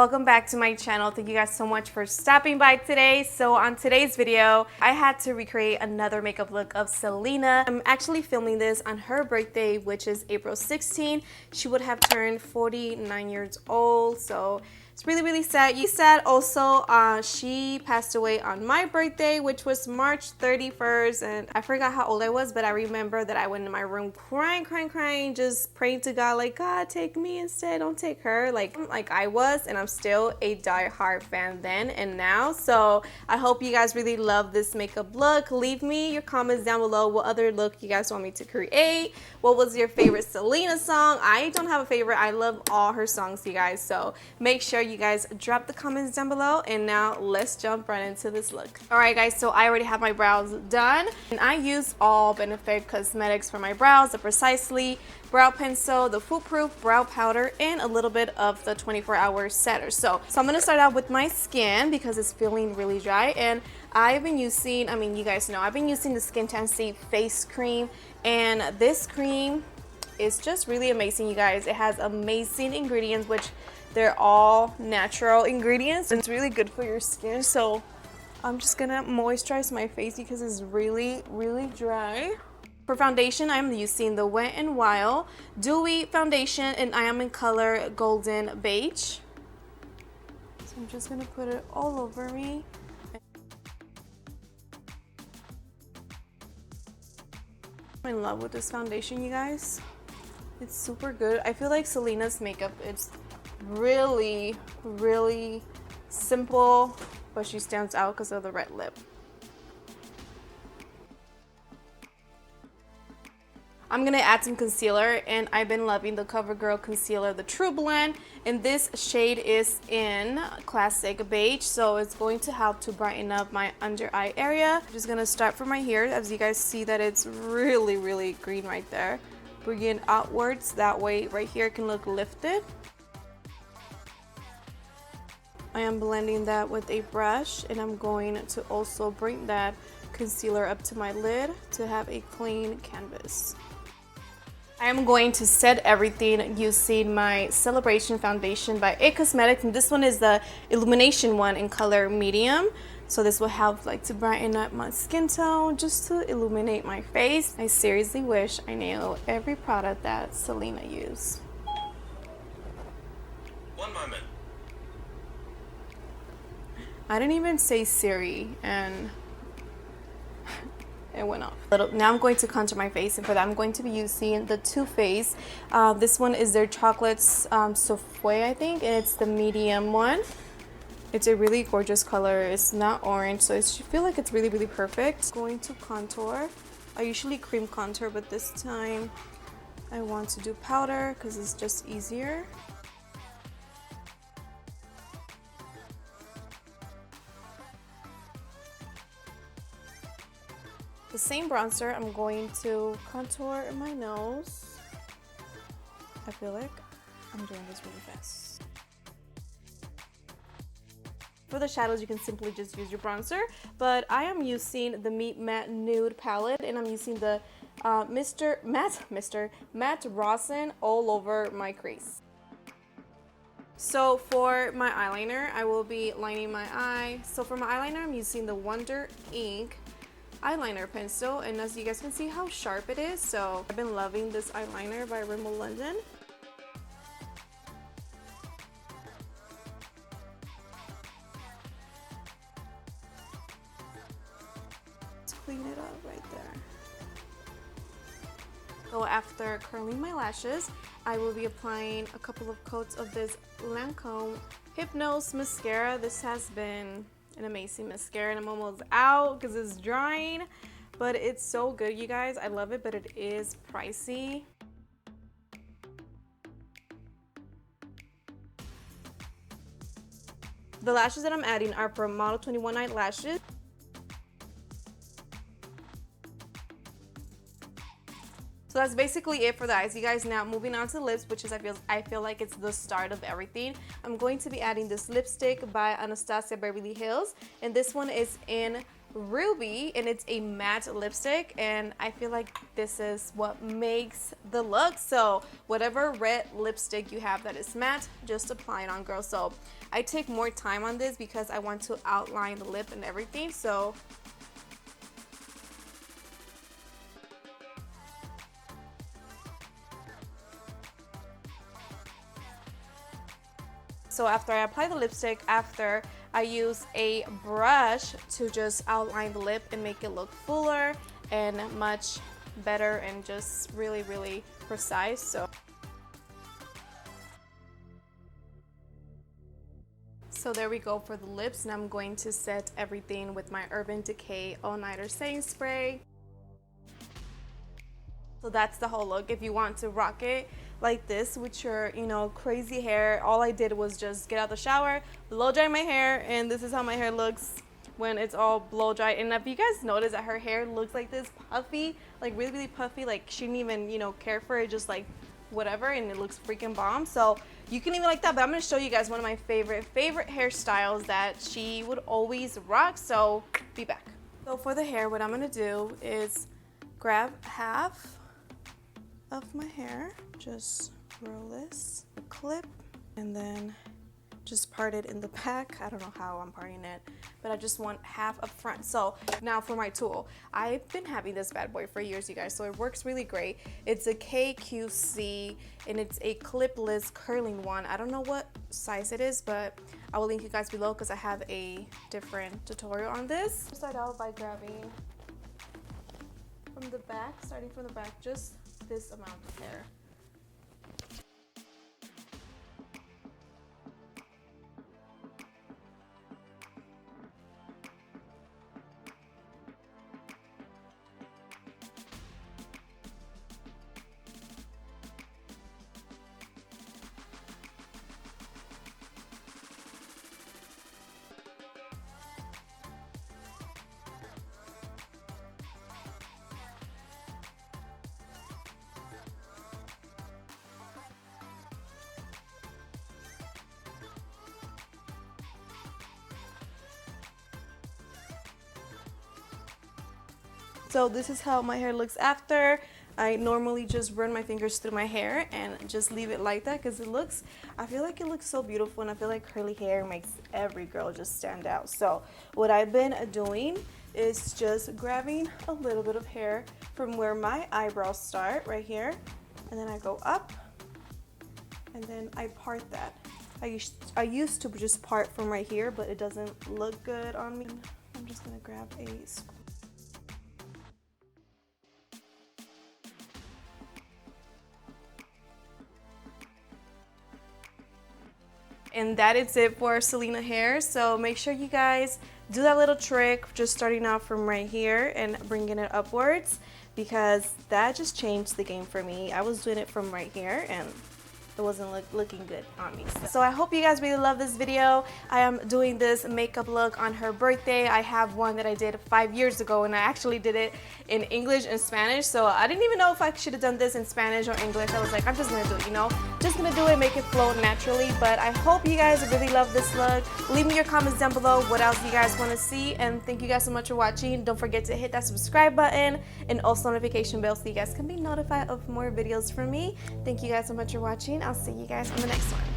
welcome back to my channel. Thank you guys so much for stopping by today. So on today's video, I had to recreate another makeup look of Selena. I'm actually filming this on her birthday, which is April 16. She would have turned 49 years old, so it's really sad. You said also she passed away on my birthday, which was March 31st, and I forgot how old I was, but I remember that I went in my room crying, just praying to God, like, God, take me instead, don't take her, like I was, and I'm still a die-hard fan then and now. So I hope you guys really love this makeup look. Leave me your comments down below what other look you guys want me to create. What was your favorite Selena song? I don't have a favorite. I love all her songs, you guys, so make sure you guys drop the comments down below. And now let's jump right into this look. All right guys, so I already have my brows done, and I use all Benefit Cosmetics for my brows, the Precisely brow pencil, the foolproof brow powder, and a little bit of the 24-hour setter. So I'm gonna start out with my skin because it's feeling really dry, and I've been using, you guys know, I've been using the Skintasy face cream, and this cream is just really amazing, you guys. It has amazing ingredients, which they're all natural ingredients, and it's really good for your skin. So I'm just gonna moisturize my face because it's really dry. For foundation, I'm using the Wet n Wild Dewy Foundation, and I am in color Golden Beige. So I'm just gonna put it all over me. I'm in love with this foundation, you guys. It's super good. I feel like Selena's makeup, it's really simple, but she stands out because of the red lip. I'm gonna add some concealer, and I've been loving the CoverGirl concealer, the True Blend, and this shade is in Classic Beige, so it's going to help to brighten up my under eye area. I'm just gonna start from my hair. As you guys see that it's really green right there. Bring it outwards, that way right here can look lifted. I am blending that with a brush, and I'm going to also bring that concealer up to my lid to have a clean canvas. I am going to set everything using my Celebration Foundation by IT Cosmetics, and this one is the Illumination one in color medium. So this will help like to brighten up my skin tone, just to illuminate my face. I seriously wish I knew every product that Selena used. One moment. I didn't even say Siri, and it went off. Now I'm going to contour my face, and for that I'm going to be using the Too Faced. This one is their Chocolates Souffle, I think, and it's the medium one. It's a really gorgeous color. It's not orange, so I feel like it's really perfect. Going to contour. I usually cream contour, but this time I want to do powder because it's just easier. The same bronzer, I'm going to contour my nose. I feel like I'm doing this really fast. For the shadows, you can simply just use your bronzer, but I am using the Meet Matte Nude palette, and I'm using the Matte Rosin all over my crease. So for my eyeliner, I will be lining my eye. So for my eyeliner, I'm using the Wonder Ink eyeliner pencil, and as you guys can see how sharp it is, so I've been loving this eyeliner by Rimmel London. Let's clean it up right there. So after curling my lashes, I will be applying a couple of coats of this Lancome Hypnose mascara. This has been an amazing mascara, and I'm almost out because it's drying, but it's so good, you guys. I love it, but it is pricey. The lashes that I'm adding are from Model 21 Night Lashes. So that's basically it for the eyes, you guys. Now moving on to the lips, which is I feel like it's the start of everything. I'm going to be adding this lipstick by Anastasia Beverly Hills, and this one is in Ruby, and it's a matte lipstick, and I feel like this is what makes the look. So whatever red lipstick you have that is matte, just apply it on, girl. So I take more time on this because I want to outline the lip and everything. So after I apply the lipstick, after I use a brush to just outline the lip and make it look fuller and much better and just really, really precise. So there we go for the lips, and I'm going to set everything with my Urban Decay All Nighter Setting Spray. So that's the whole look. If you want to rock it like this with your, you know, crazy hair, all I did was just get out the shower, blow dry my hair, and this is how my hair looks when it's all blow dry. And if you guys notice that her hair looks like this, puffy, like really, really puffy, like she didn't even, you know, care for it, just like whatever, and it looks freaking bomb. So you can even like that, but I'm gonna show you guys one of my favorite hairstyles that she would always rock. So be back. So for the hair, what I'm gonna do is grab half of my hair, just roll this, a clip, and then just part it in the back. I don't know how I'm parting it, but I just want half up front. So now for my tool, I've been having this bad boy for years, you guys, so it works really great. It's a KQC, and it's a clipless curling one. I don't know what size it is, but I will link you guys below because I have a different tutorial on this. Start out by grabbing from the back, starting from the back, just this amount of hair. So this is how my hair looks after. I normally just run my fingers through my hair and just leave it like that because I feel like it looks so beautiful, and I feel like curly hair makes every girl just stand out. So what I've been doing is just grabbing a little bit of hair from where my eyebrows start, right here, and then I go up, and then I part that. I used to just part from right here, but it doesn't look good on me. I'm just gonna grab a square. And that is it for Selena hair. So make sure you guys do that little trick, just starting out from right here and bringing it upwards, because that just changed the game for me. I was doing it from right here and it wasn't looking good on me. So I hope you guys really love this video. I am doing this makeup look on her birthday. I have one that I did 5 years ago, and I actually did it in English and Spanish. So I didn't even know if I should have done this in Spanish or English. I was like, I'm just gonna do it, you know? Just gonna do it, make it flow naturally. But I hope you guys really love this look. Leave me your comments down below what else you guys wanna see. And thank you guys so much for watching. Don't forget to hit that subscribe button and also notification bell so you guys can be notified of more videos from me. Thank you guys so much for watching. I'll see you guys on the next one.